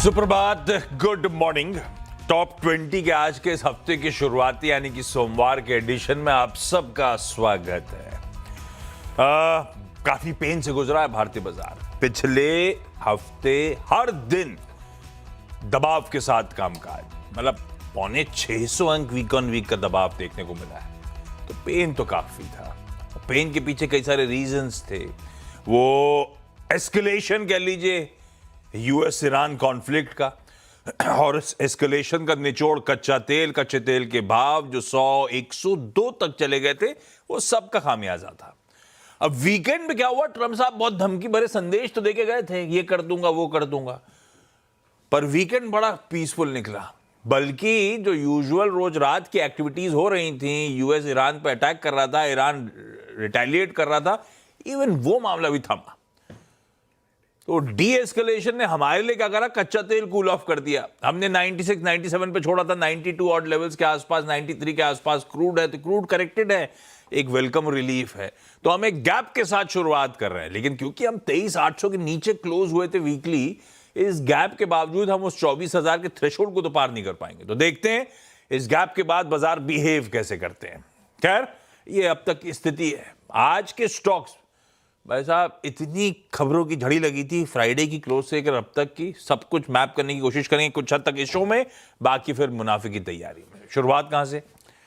सुप्रभात, good morning. Top 20 के आज के इस हफ्ते की शुरुआती यानी कि सोमवार के एडिशन में आप सबका स्वागत है। काफी पेन से गुजरा है भारतीय बाजार। पिछले हफ्ते हर दिन दबाव के साथ कामकाज, मतलब 650 अंक वीक ऑन वीक का दबाव देखने को मिला है। तो पेन तो काफी था। पेन के पीछे कई सारे रीजंस थे। वो एस्केलेशन कह लीजिए यूएस ईरान कॉन्फ्लिक्ट का, और इस एस्केलेशन का निचोड़ कच्चे तेल के भाव जो 100, 102 तक चले गए थे, वो सब का खामियाजा था। अब वीकेंड में क्या हुआ, ट्रम्प साहब बहुत धमकी भरे संदेश तो देके गए थे, ये कर दूंगा वो कर दूंगा, पर वीकेंड बड़ा पीसफुल निकला। बल्कि जो यूजुअल रोज रात की एक्टिविटीज हो रही थी, यूएस ईरान पर अटैक कर रहा था, ईरान रिटेलिएट कर रहा था, इवन वो मामला भी थमा। तो डी एस्केलेशन ने हमारे लिए क्या करा, कच्चा तेल कूल ऑफ कर दिया। हमने 96, 97 पे छोड़ा था, 92 ऑड लेवल्स के आसपास, 93 के आसपास क्रूड है, तो क्रूड करेक्टेड है, एक वेलकम रिलीफ है। तो हम एक गैप के साथ शुरुआत कर रहे हैं, लेकिन क्योंकि हम 23,800 के नीचे क्लोज हुए थे वीकली, इस गैप के बावजूद हम उस 24,000 के थ्रेशोल्ड को तो पार नहीं कर पाएंगे। तो देखते हैं इस गैप के बाद बाजार बिहेव कैसे करते हैं। खैर, ये अब तक की स्थिति है। आज के स्टॉक्स, भाई साहब, इतनी खबरों की झड़ी लगी थी फ्राइडे की क्लोज से अब तक की, सब कुछ मैप करने की कोशिश करेंगे कुछ हद तक इस शो में, बाकी फिर मुनाफे की तैयारी में। शुरुआत कहां से?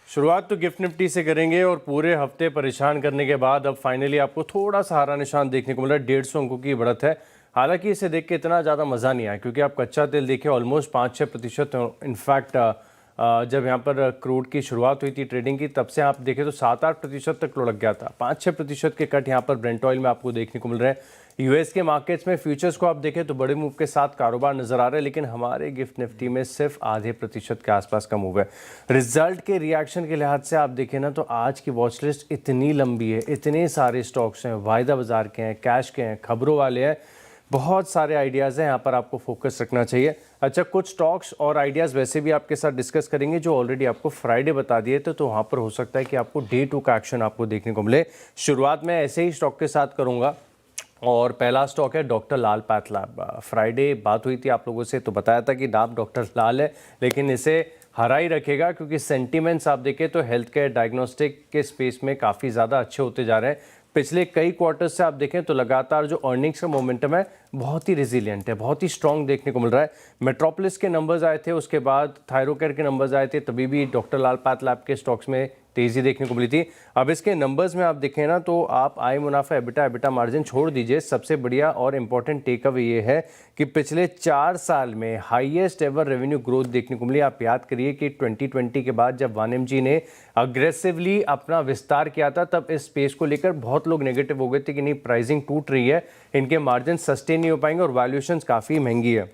शुरुआत तो गिफ्ट निफ्टी से करेंगे, और पूरे हफ्ते परेशान करने के बाद अब फाइनली आपको थोड़ा सा हरा निशान देखने को मिला है। 150 अंकों की बढ़त है। हालांकि इसे देख के इतना ज़्यादा मज़ा नहीं आया, क्योंकि आप कच्चा तेल देखिए ऑलमोस्ट 5-6%। इनफैक्ट जब यहाँ पर क्रूड की शुरुआत हुई थी ट्रेडिंग की, तब से आप देखें तो 7-8% तक लुढ़क गया था। 5-6% के कट यहाँ पर ब्रेंट ऑयल में आपको देखने को मिल रहे हैं। यूएस के मार्केट्स में फ्यूचर्स को आप देखें तो बड़े मूव के साथ कारोबार नजर आ रहा है, लेकिन हमारे गिफ्ट निफ्टी में सिर्फ आधे प्रतिशत के आसपास का मूव है। रिजल्ट के रिएक्शन के लिहाज से आप देखें ना, तो आज की वॉच लिस्ट इतनी लंबी है, इतने सारे स्टॉक्स हैं, वायदा बाजार के हैं, कैश के हैं, खबरों वाले हैं, बहुत सारे आइडियाज़ हैं। यहाँ पर आपको फोकस रखना चाहिए। अच्छा, कुछ स्टॉक्स और आइडियाज़ वैसे भी आपके साथ डिस्कस करेंगे जो ऑलरेडी आपको फ्राइडे बता दिए थे, तो वहाँ पर हो सकता है कि आपको डे 2 का एक्शन आपको देखने को मिले। शुरुआत में ऐसे ही स्टॉक के साथ करूँगा, और पहला स्टॉक है डॉक्टर लाल पैथलैब। फ्राइडे बात हुई थी आप लोगों से, तो बताया था कि नाम डॉक्टर लाल है, लेकिन इसे हरा ही रखेगा, क्योंकि सेंटीमेंट्स आप देखें तो हेल्थ केयर डायग्नोस्टिक के स्पेस में काफ़ी ज़्यादा अच्छे होते जा रहे हैं। पिछले कई क्वार्टर्स से आप देखें तो लगातार जो अर्निंग्स का मोमेंटम है बहुत ही रिजिलियंट है, बहुत ही स्ट्रांग देखने को मिल रहा है। मेट्रोपोलिस के नंबर्स आए थे, उसके बाद थायरोकेयर के नंबर्स आए थे, तभी भी डॉक्टर लाल पैथलैब के स्टॉक्स में तेज़ी देखने को मिली थी। अब इसके नंबर्स में आप देखें ना, तो आप आय मुनाफा एबिटा मार्जिन छोड़ दीजिए, सबसे बढ़िया और इम्पॉर्टेंट टेक अवे ये है कि पिछले 4 साल में हाईएस्ट एवर रेवेन्यू ग्रोथ देखने को मिली। आप याद करिए कि 2020 के बाद जब वानिम जी ने अग्रेसिवली अपना विस्तार किया था, तब इस स्पेस को लेकर बहुत लोग नेगेटिव हो गए थे कि नहीं, प्राइसिंग टूट रही है, इनके मार्जिन सस्टेन नहीं हो पाएंगे और वैल्यूएशंस काफ़ी महंगी है।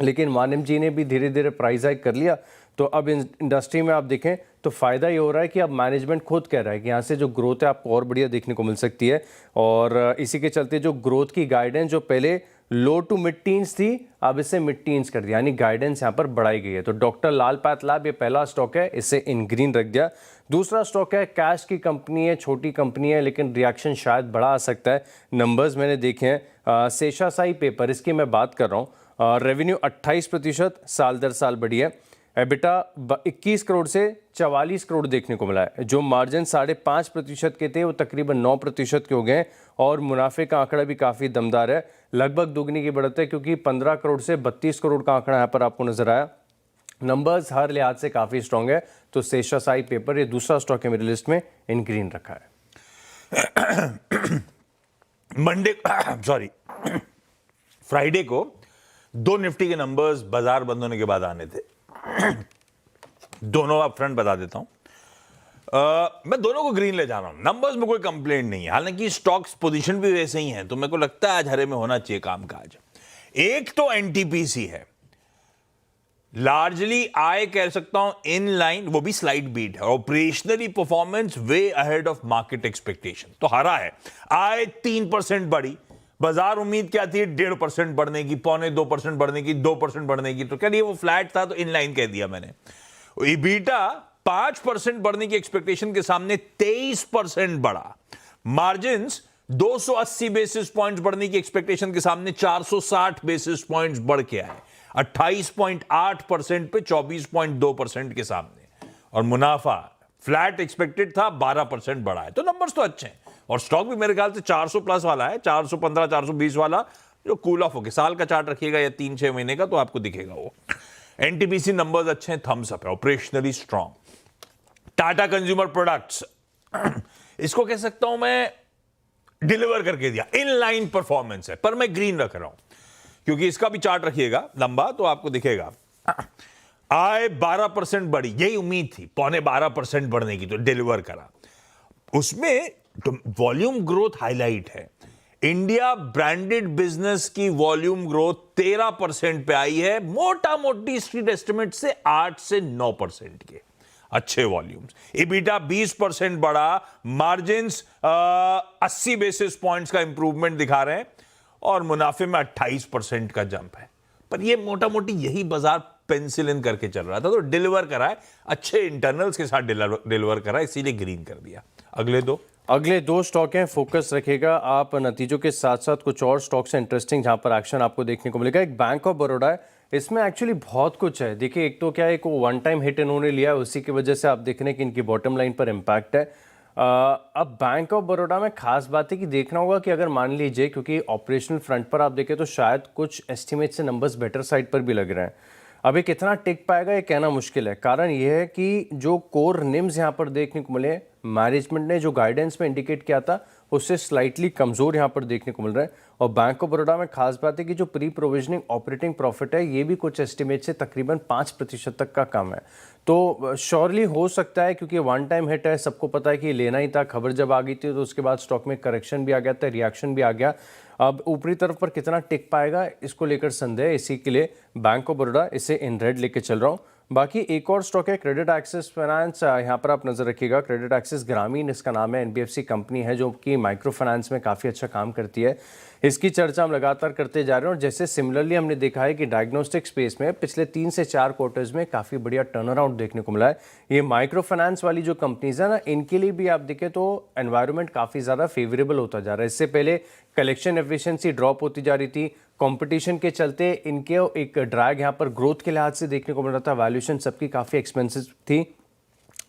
लेकिन वानिम जी ने भी धीरे धीरे प्राइस हाइक कर लिया। तो अब इंडस्ट्री में आप देखें तो फ़ायदा ये हो रहा है कि अब मैनेजमेंट खुद कह रहा है कि यहाँ से जो ग्रोथ है आपको और बढ़िया देखने को मिल सकती है। और इसी के चलते जो ग्रोथ की गाइडेंस जो पहले लो टू मिड टीन्स थी, अब इसे मिड टीन्स कर दिया, यानी गाइडेंस यहाँ पर बढ़ाई गई है। तो डॉक्टर लाल पैथलैब ये पहला स्टॉक है, इसे इन ग्रीन रख दिया। दूसरा स्टॉक है, कैश की कंपनी है, छोटी कंपनी है, लेकिन रिएक्शन शायद बड़ा आ सकता है। नंबर्स मैंने देखे हैं, शेषाशाही पेपर, इसकी मैं बात कर रहा हूँ। रेवेन्यू 28% साल दर साल बढ़ी है। एबिटा 21 करोड़ से 44 करोड़ देखने को मिला है। जो मार्जिन 5.5% के थे, वो तकरीबन 9% के हो गए, और मुनाफे का आंकड़ा भी काफ़ी दमदार है, लगभग दोगुनी की बढ़त है, क्योंकि 15 करोड़ से 32 करोड़ का आंकड़ा यहाँ पर आपको नजर आया। नंबर्स हर लिहाज से काफ़ी स्ट्रॉन्ग है। तो शेषाशाही पेपर ये दूसरा स्टॉक है मेरी लिस्ट में, इन ग्रीन रखा है। फ्राइडे को 2 निफ्टी के नंबर्स बाजार बंद होने के बाद आने थे। दोनों आप फ्रंट बता देता हूं। मैं दोनों को ग्रीन ले जा रहा हूं। नंबर्स में कोई कंप्लेंट नहीं है, हालांकि स्टॉक्स पोजीशन भी वैसे ही हैं, तो मेरे को लगता है आज हरे में होना चाहिए कामकाज। एक तो एनटीपीसी है, लार्जली आय कह सकता हूं इन लाइन, वो भी स्लाइड बीट है। Operationally performance way ahead of market expectation, तो हरा है। आय 3% बढ़ी, बाजार उम्मीद क्या थी 1.5% बढ़ने की, 1.25% बढ़ने की, 2% बढ़ने की, तो क्या नहीं वो फ्लैट था, तो इनलाइन कह दिया मैंने। ईबीटा 5% बढ़ने की एक्सपेक्टेशन के सामने 23% बढ़ा। मार्जिन्स 280 बेसिस पॉइंट्स बढ़ने की एक्सपेक्टेशन के सामने 460 बेसिस पॉइंट्स बढ़ के आए। 28.8% पे 24.2% के सामने, और मुनाफा फ्लैट एक्सपेक्टेड था, 12% बढ़ा है। तो नंबर्स तो अच्छे हैं, और स्टॉक भी मेरे ख्याल से 400 प्लस वाला है, 415 420 वाला, जो कूल ऑफ हो गया। साल का चार्ट रखिएगा या 3-6 महीने का, तो आपको दिखेगा वो। एनटीपीसी नंबर्स अच्छे हैं, थम्स अप है, operationally strong. Tata consumer products, इसको कह सकता हूं मैं डिलीवर करके दिया, इन लाइन परफॉर्मेंस है, पर मैं ग्रीन रख रहा हूं क्योंकि इसका भी चार्ट रखिएगा लंबा, तो आपको दिखेगा आय 12% बढ़ी, यही उम्मीद थी, 12.25% बढ़ने की, तो डिलीवर करा। उसमें तो वॉल्यूम ग्रोथ हाईलाइट है। इंडिया ब्रांडेड बिजनेस की वॉल्यूम ग्रोथ 13% पे आई है, मोटा मोटी स्ट्रीट एस्टिमेट से 8 से 9% के अच्छे वॉल्यूम्स। EBITDA 20% बढ़ा, मार्जिन्स 80 बेसिस पॉइंट्स का इंप्रूवमेंट दिखा रहे हैं, और मुनाफे में 28% का जंप है। पर ये मोटा मोटी यही बाजार पेंसिल इन करके चल रहा था, तो डिलीवर करा है, अच्छे इंटरनल्स के साथ डिलीवर करा है, इसीलिए ग्रीन कर दिया। अगले दो स्टॉक हैं, फोकस रखेगा आप नतीजों के साथ साथ। कुछ और स्टॉक्स हैं इंटरेस्टिंग जहां पर एक्शन आपको देखने को मिलेगा। एक बैंक ऑफ बड़ौदा है, इसमें एक्चुअली बहुत कुछ है। देखिए, एक तो क्या है, एक वन टाइम हिट इन्होंने लिया है, उसी की वजह से आप देख रहे हैं कि इनकी बॉटम लाइन पर इम्पैक्ट है। अब बैंक ऑफ बड़ौदा में खास बात है कि देखना होगा कि अगर मान लीजिए, क्योंकि ऑपरेशनल फ्रंट पर आप देखें तो शायद कुछ एस्टिमेट से नंबर्स बेटर साइड पर भी लग रहे हैं। अभी कितना टिक पाएगा ये कहना मुश्किल है। कारण यह है कि जो कोर निम्स यहाँ पर देखने को मिले, मैनेजमेंट ने जो गाइडेंस में इंडिकेट किया था उससे स्लाइटली कमज़ोर यहाँ पर देखने को मिल रहा है। और बैंक ऑफ बड़ौदा में खास बात है कि जो प्री प्रोविजनिंग ऑपरेटिंग प्रॉफिट है, ये भी कुछ एस्टिमेट से तकरीबन 5% तक का कम है। तो श्योरली हो सकता है, क्योंकि वन टाइम हिट है, सबको पता है कि लेना ही था। खबर जब आ गई थी तो उसके बाद स्टॉक में करेक्शन भी आ गया था, रिएक्शन भी आ गया। अब ऊपरी तरफ पर कितना टिक पाएगा इसको लेकर संदेह, इसी के लिए बैंक ऑफ बड़ौदा इसे इन रेड लेके चल रहा हूँ। बाकी एक और स्टॉक है क्रेडिट एक्सिस फाइनेंस, यहाँ पर आप नज़र रखिएगा। क्रेडिट एक्सिस ग्रामीण इसका नाम है, NBFC कंपनी है जो कि माइक्रो फाइनेंस में काफ़ी अच्छा काम करती है। इसकी चर्चा हम लगातार करते जा रहे हैं, और जैसे सिमिलरली हमने देखा है कि डायग्नोस्टिक स्पेस में पिछले 3 से 4 क्वार्टर्स में काफ़ी बढ़िया टर्न अराउंड देखने को मिला है। ये माइक्रो फाइनेंस वाली जो कंपनीज है ना, इनके लिए भी आप देखें तो एनवायरनमेंट काफ़ी ज़्यादा फेवरेबल होता जा रहा है। इससे पहले कलेक्शन एफिशिएंसी ड्रॉप होती जा रही थी, कंपटीशन के चलते इनके एक ड्रैग यहाँ पर ग्रोथ के लिहाज से देखने को मिल रहा था, वैल्यूएशन सबकी काफ़ी एक्सपेंसिव थी।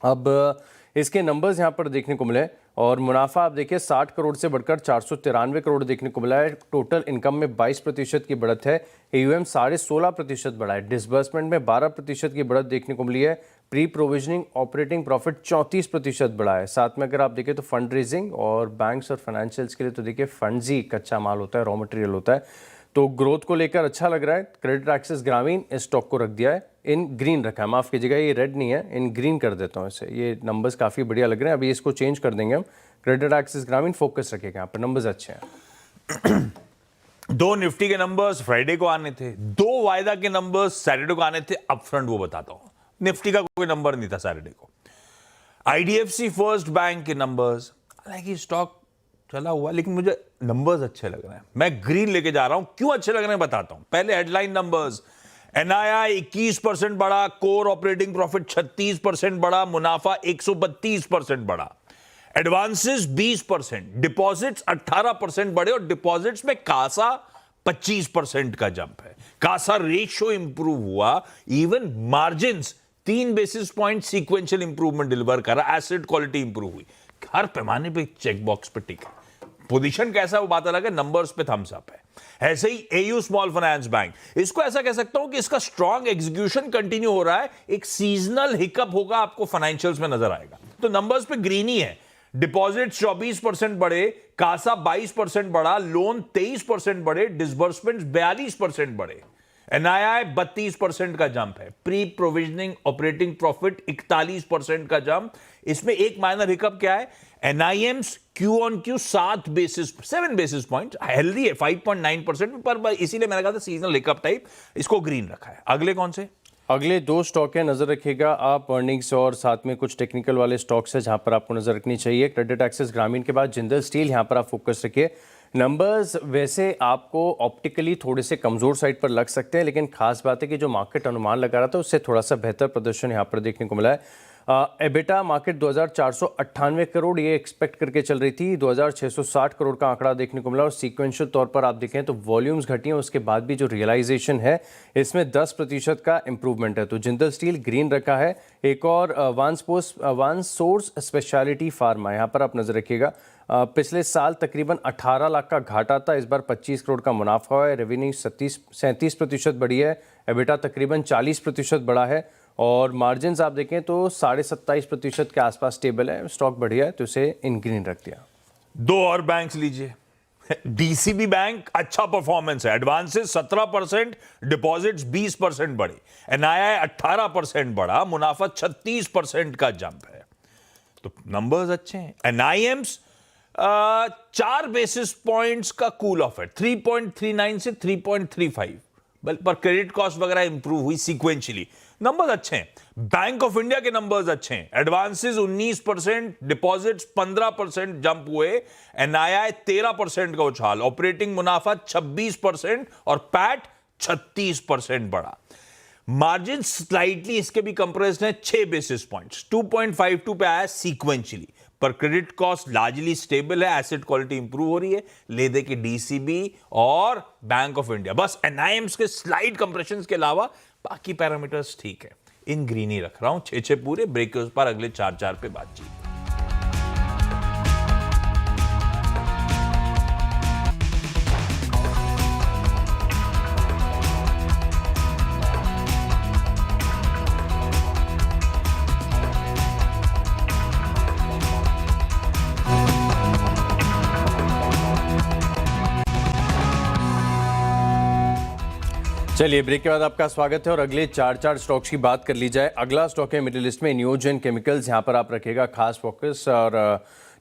अब इसके नंबर्स यहाँ पर देखने को मिले, और मुनाफा आप देखिए 60 करोड़ से बढ़कर 493 करोड़ देखने को मिला है। टोटल इनकम में 22% की बढ़त है, AUM 16.5% बढ़ा है, डिसबर्समेंट में 12% की बढ़त देखने को मिली है, प्री प्रोविजनिंग ऑपरेटिंग प्रॉफिट 34% बढ़ा है। साथ में अगर आप देखें तो फंड रेजिंग और बैंक्स और फाइनेंशियल्स के लिए तो देखिए फंड्स ही कच्चा माल होता है, रॉ मटेरियल होता है। तो ग्रोथ को लेकर अच्छा लग रहा है। क्रेडिट एक्सिस ग्रामीण इस स्टॉक को रख दिया है, इन ग्रीन रखा है, माफ़ कीजिएगा ये रेड नहीं है, इन ग्रीन कर देता हूँ इसे। ये नंबर्स काफ़ी बढ़िया लग रहे हैं, अभी इसको चेंज कर देंगे हम। क्रेडिट एक्सिस ग्रामीण फोकस रखेगा, यहाँ पर नंबर्स अच्छे हैं। 2 निफ्टी के नंबर्स फ्राइडे को आने थे, 2 वायदा के नंबर्स सैटरडे को आने थे। अपफ्रंट वो बताता हूं, निफ्टी का कोई नंबर नहीं था सैटरडे को। IDFC फर्स्ट बैंक के नंबर्स, हालांकि स्टॉक चला हुआ, लेकिन मुझे नंबर्स अच्छे लग रहे हैं, मैं ग्रीन लेके जा रहा हूं। क्यों अच्छे लग रहे हैं बताता हूं। पहले हेडलाइन नंबर्स, NII 21% बढ़ा, कोर ऑपरेटिंग प्रॉफिट 36% बढ़ा, मुनाफा 132% बढ़ा, एडवांसेस 20%, डिपॉजिट्स 18% बढ़े, और डिपॉजिट्स में कासा 25% का जंप है। कासा रेशियो इंप्रूव हुआ, even margins 3 basis point sequential improvement deliver करा, एसेट क्वालिटी इंप्रूव हुई। हर पैमाने पे चेक बॉक्स पे टिक है। पोजीशन कैसा है वो बात अलग है, नंबर्स पे थम्स अप है। ऐसे ही AU स्मॉल फाइनेंस बैंक, इसको ऐसा कह सकता हूं कि इसका स्ट्रॉन्ग एग्जीक्यूशन कंटिन्यू हो रहा है। एक सीजनल हिकअप होगा, आपको फाइनेंशियल्स में नजर आएगा, तो नंबर्स पे ग्रीन ही है। डिपॉजिट 24% बढ़े, कासा 22% बढ़ा, लोन 23% बढ़े, डिसबर्समेंट 42% बढ़े, NII 32% का जंप है, प्री प्रोविजनिंग ऑपरेटिंग प्रॉफिट 41% का जंप। इसमें एक माइनर हिकअप क्या है, NIMs Q-on-Q 7 basis point healthy है 5.9%, पर इसीलिए मैंने कहा था सीजनल हिकअप टाइप, इसको ग्रीन रखा है। अगले कौन से? अगले 2 स्टॉक है, नजर रखिएगा आप। अर्निंग्स और साथ में कुछ टेक्निकल वाले स्टॉक्स है जहां पर आपको नजर रखनी चाहिए। क्रेडिट एक्सिस ग्रामीण के बाद जिंदल स्टील, यहां पर आप फोकस रखिए। नंबर्स वैसे आपको ऑप्टिकली थोड़े से कमज़ोर साइड पर लग सकते हैं, लेकिन खास बात है कि जो मार्केट अनुमान लगा रहा था उससे थोड़ा सा बेहतर प्रदर्शन यहाँ पर देखने को मिला है। एबिटा मार्केट 2498 करोड़ ये एक्सपेक्ट करके चल रही थी, 2660 करोड़ का आंकड़ा देखने को मिला। और सीक्वेंशियल तौर पर आप देखें तो वॉल्यूम्स घटी हैं, उसके बाद भी जो रियलाइजेशन है इसमें 10% का इंप्रूवमेंट है। तो जिंदल स्टील ग्रीन रखा है। एक और वन सोर्स स्पेशलिटी फार्मा, यहाँ पर आप नजर रखिएगा। पिछले साल तकरीबन 18 लाख का घाटा था, इस बार 25 करोड़ का मुनाफा हुआ है। रेवेन्यू 37% बढ़ी है, एबिटा तकरीबन 40% बढ़ा है और मार्जिन्स आप देखें तो 27.5% के आसपास स्टेबल है। स्टॉक बढ़िया है तो इसे इन ग्रीन रख दिया। दो और बैंक्स लीजिए। डीसीबी बैंक अच्छा परफॉर्मेंस है, एडवांसेस 17%, डिपॉजिट्स 20% बढ़े, एनआईआई 18% बढ़ा, मुनाफा 36% का जंप है। तो नंबर्स अच्छे हैं। एनआईएम्स 4 बेसिस पॉइंट्स का कूल ऑफ है, 3.39 से 3.35, पर क्रेडिट कॉस्ट वगैरह इंप्रूव हुई सीक्वेंशियली। नंबर्स अच्छे हैं। बैंक ऑफ इंडिया के नंबर्स अच्छे हैं, एडवांसेस 19%, डिपॉजिट्स 15% जंप हुए, एनआईआई 13% का उछाल, ऑपरेटिंग मुनाफा 26% और पैट 36% बढ़ा। मार्जिन स्लाइटली इसके भी कंप्रेस्ड है, 6 बेसिस पॉइंट्स, 2.52 पे आया सीक्वेंशियली, पर क्रेडिट कॉस्ट लार्जली स्टेबल है, एसेट क्वालिटी इंप्रूव हो रही है। ले दे के डीसीबी और बैंक ऑफ इंडिया, बस एनआईएम्स के स्लाइड कंप्रेशंस के अलावा बाकी पैरामीटर्स ठीक है। इन ग्रीन ही रख रहा हूं, 6 पूरे। ब्रेक के उस पर अगले 4 पे बातचीत। चलिए ब्रेक के बाद आपका स्वागत है और अगले 4 स्टॉक्स की बात कर ली जाए। अगला स्टॉक है मिडिल ईस्ट में नियोजन केमिकल्स, यहाँ पर आप रखिएगा खास फोकस। और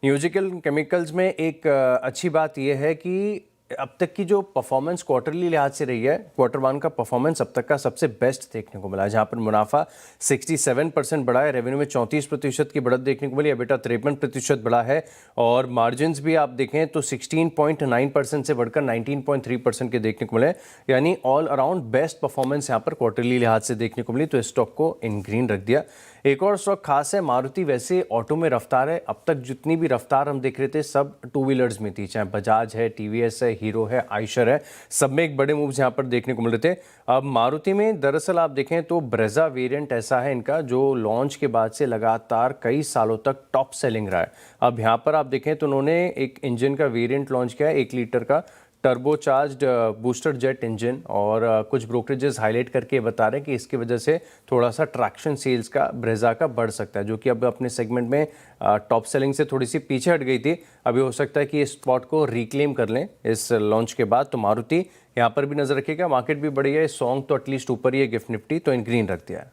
नियोजिकल केमिकल्स में एक अच्छी बात यह है कि अब तक की जो परफॉर्मेंस क्वार्टरली लिहाज से रही है, क्वार्टर 1 का परफॉर्मेंस अब तक का सबसे बेस्ट देखने को मिला है, जहां पर मुनाफा 67% बढ़ा है, रेवेन्यू में 34% की बढ़त देखने को मिली, एबिटा 53% बढ़ा है और मार्जिन्स भी आप देखें तो 16.9% से बढ़कर 19.3% के देखने को मिले। यानी ऑल अराउंड बेस्ट परफॉर्मेंस यहाँ पर क्वार्टरली लिहाज से देखने को मिली, तो इस स्टॉक को इन ग्रीन रख दिया। एक और स्टॉक खास है मारुति। वैसे ऑटो में रफ्तार है, अब तक जितनी भी रफ्तार हम देख रहे थे सब 2 व्हीलर्स में थी, चाहे बजाज है, टीवीएस है, हीरो है, आइशर है, सब में एक बड़े मूव्स यहाँ पर देखने को मिल रहे थे। अब मारुति में दरअसल आप देखें तो ब्रेजा वेरिएंट ऐसा है इनका जो लॉन्च के बाद से लगातार कई सालों तक टॉप सेलिंग रहा है। अब यहाँ पर आप देखें तो उन्होंने एक इंजन का वेरिएंट लॉन्च किया है, 1 लीटर का टर्बोचार्ज्ड बूस्टर जेट इंजन, और कुछ ब्रोकरेजेस हाईलाइट करके बता रहे हैं कि इसकी वजह से थोड़ा सा ट्रैक्शन सेल्स का ब्रेजा का बढ़ सकता है, जो कि अब अपने सेगमेंट में टॉप सेलिंग से थोड़ी सी पीछे हट गई थी। अभी हो सकता है कि इस स्पॉट को रिक्लेम कर लें इस लॉन्च के बाद। तो मारुति यहाँ पर भी नजर रखिएगा, मार्केट भी बढ़िया है, सॉन्ग तो एटलीस्ट ऊपर ही है, गिफ्ट निफ्टी तो इन ग्रीन रख दिया है।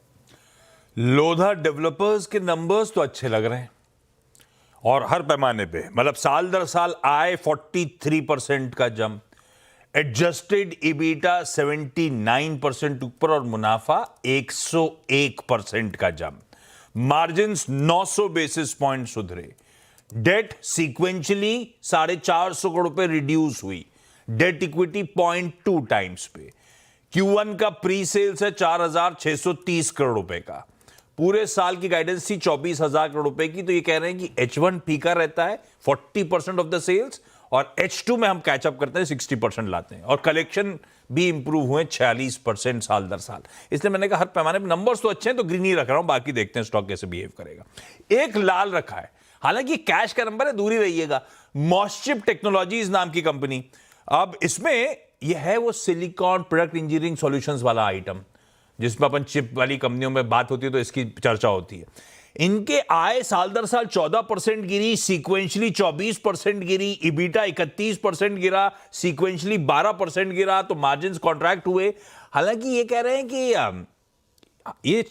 लोधा डेवलपर्स के नंबर्स तो अच्छे लग रहे हैं और हर पैमाने पे, मतलब साल दर साल आय 43% का जंप, एडजस्टेड इबिटा 79% ऊपर और मुनाफा 101% का जंप, मार्जिन्स 900 बेसिस पॉइंट सुधरे, डेट सीक्वेंशियली 450 करोड़ रुपए रिड्यूस हुई, डेट इक्विटी 0.2 टाइम्स पे, Q1 का प्री सेल्स है 4,630 करोड़ रुपए का, पूरे साल की गाइडेंस थी 24,000 करोड़ रुपए की। तो ये कह रहे हैं कि H1 फीका रहता है 40% ऑफ द सेल्स और H2 में हम कैचअप करते हैं 60% लाते हैं, और कलेक्शन भी इंप्रूव हुए 46% साल दर साल। इसलिए मैंने कहा हर पैमाने पर नंबर्स तो अच्छे हैं तो ग्रीन ही रख रहा हूं, बाकी देखते हैं स्टॉक कैसे बिहेव करेगा। एक लाल रखा है, हालांकि कैश का नंबर है, दूर ही रहिएगा, मॉस्चिप टेक्नोलॉजीज नाम की कंपनी। अब इसमें यह है वो सिलिकॉन प्रोडक्ट इंजीनियरिंग सॉल्यूशंस वाला आइटम, जिसमें अपन चिप वाली कंपनियों में बात होती है तो इसकी चर्चा होती है। इनके आय साल दर साल 14% गिरी, सीक्वेंशली 24% गिरी, इबिटा 31% गिरा, सीक्वेंशली 12% गिरा, तो मार्जिन्स कॉन्ट्रैक्ट हुए। हालांकि ये कह रहे हैं कि ये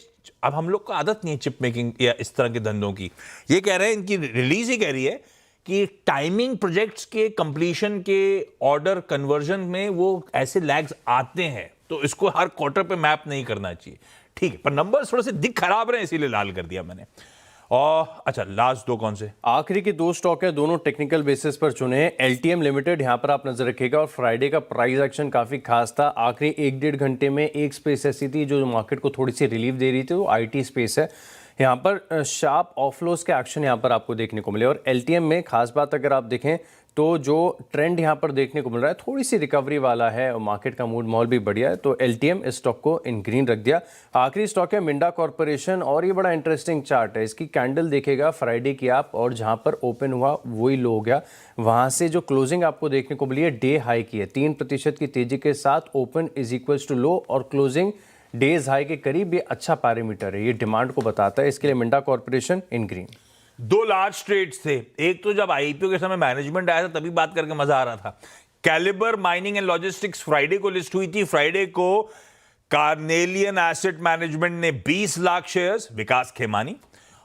अब हम लोग को आदत नहीं है चिप मेकिंग या इस तरह के धंधों की। ये कह रहे हैं, इनकी रिलीज ही कह रही है कि टाइमिंग प्रोजेक्ट्स के कंप्लीशन के ऑर्डर कन्वर्जन में वो ऐसे लैग्स आते हैं, तो इसको हर क्वार्टर पे मैप नहीं करना चाहिए। ठीक है, पर नंबर्स थोड़े से दिख खराब रहे इसीलिए लाल कर दिया मैंने। और अच्छा, लास्ट 2 कौन से? आखिरी के 2 स्टॉक है, दोनों टेक्निकल बेसिस पर चुने हैं। एलटीएम लिमिटेड यहाँ पर आप नजर रखिएगा, और फ्राइडे का प्राइस एक्शन काफी खास था। आखिरी 1-1.5 घंटे में एक स्पेस ऐसी थी जो मार्केट को थोड़ी सी रिलीफ दे रही थी, वो आईटी स्पेस है। यहाँ पर शार्प ऑफलोस के एक्शन यहाँ पर आपको देखने को मिले और एलटीएम में खास बात अगर आप देखें तो जो ट्रेंड यहाँ पर देखने को मिल रहा है थोड़ी सी रिकवरी वाला है और मार्केट का मूड माहौल भी बढ़िया है, तो एलटीएम इस स्टॉक को इन ग्रीन रख दिया। आखिरी स्टॉक है मिंडा कॉर्पोरेशन और ये बड़ा इंटरेस्टिंग चार्ट है। इसकी कैंडल देखेगा फ्राइडे की आप, और जहाँ पर ओपन हुआ वही लो हो गया, वहाँ से जो क्लोजिंग आपको देखने को मिली है डे हाई की है। 3% की तेजी के साथ open is equals to low और क्लोजिंग डेज हाई के करीब, ये अच्छा पैरामीटर है, ये डिमांड को बताता है। इसके लिए Minda corporation in green. 2 large trades थे। एक तो जब आईपीओ के समय मैनेजमेंट आया था तभी बात करके मजा आ रहा था। Calibre mining and logistics Friday को लिस्ट हुई थी। फ्राइडे को कार्नेलियन एसेट मैनेजमेंट ने 20 लाख शेयर्स, विकास खेमानी,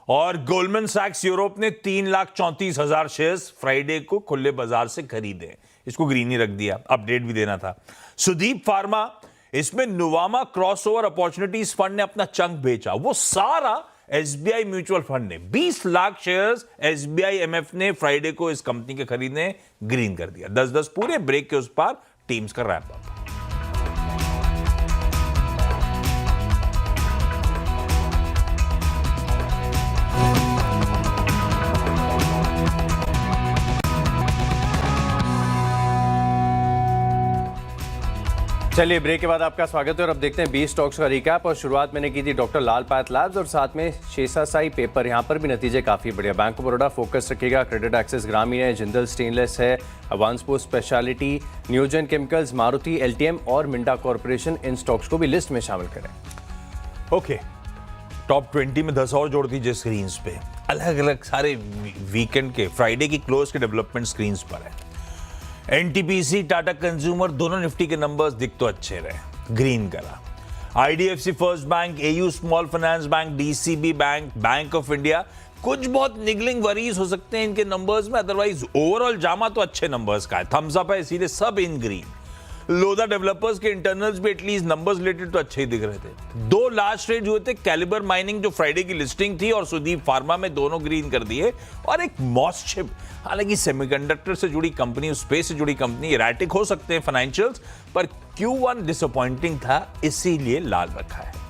और गोल्डमैन सैक्स यूरोप ने 3,34,000 शेयर्स फ्राइडे को खुले बाजार से खरीदे। इसको ग्रीन ही रख दिया, अपडेट भी देना था। सुदीप फार्मा, इसमें नुवामा क्रॉसओवर अपॉर्चुनिटीज फंड ने अपना चंक बेचा, वो सारा एसबीआई म्यूचुअल फंड ने 20 लाख शेयर्स एसबीआई एमएफ ने फ्राइडे को इस कंपनी के खरीदने ग्रीन कर दिया। 10-10 पूरे ब्रेक के उस पार टीम्स का रैप अप। चलिए ब्रेक के बाद आपका स्वागत है और अब देखते हैं 20 स्टॉक्स का रिकैप। और शुरुआत मैंने की थी डॉक्टर लाल पाथ लैब्स और साथ में शेषाशायी पेपर। यहाँ पर भी नतीजे काफ़ी बढ़िया। बैंक ऑफ बड़ौदा फोकस रखेगा, क्रेडिट एक्सेस ग्रामीण है, जिंदल स्टेनलेस है, अवांसपोर्ट स्पेशलिटी, न्यूजन केमिकल्स, मारुति, एलटीएम और मिंडा कॉर्पोरेशन, इन स्टॉक्स को भी लिस्ट में शामिल करें। ओके, टॉप 20 में 10 और जोड़ दीजिए स्क्रीन पे। अलग अलग सारे वीकेंड के, फ्राइडे की क्लोज के डेवलपमेंट स्क्रीन पर है। एनटीपीसी, टाटा कंज्यूमर, दोनों निफ्टी के नंबर्स दिख तो अच्छे रहे, ग्रीन करा। IDFC first bank, AU small finance bank, DCB bank, bank of India, कुछ बहुत निगलिंग वरीज हो सकते हैं इनके नंबर्स में, अदरवाइज ओवरऑल जामा तो अच्छे नंबर्स का है, थम्स अप है, इसीलिए सब इन ग्रीन। लोधा डेवलपर्स के इंटरनल्स भी एटलीस्ट नंबर्स रिलेटेड तो अच्छे ही दिख रहे थे। 2 लार्ज ट्रेड हुए थे, कैलिबर माइनिंग जो फ्राइडे की लिस्टिंग थी और सुदीप फार्मा में, दोनों ग्रीन कर दिए। और एक मॉसचिप, हालांकि सेमीकंडक्टर से जुड़ी कंपनी, स्पेस से जुड़ी कंपनी, एराटिक हो सकते हैं फाइनेंशियल्स, पर Q1 डिसअपॉइंटिंग था, इसीलिए लाल रखा है।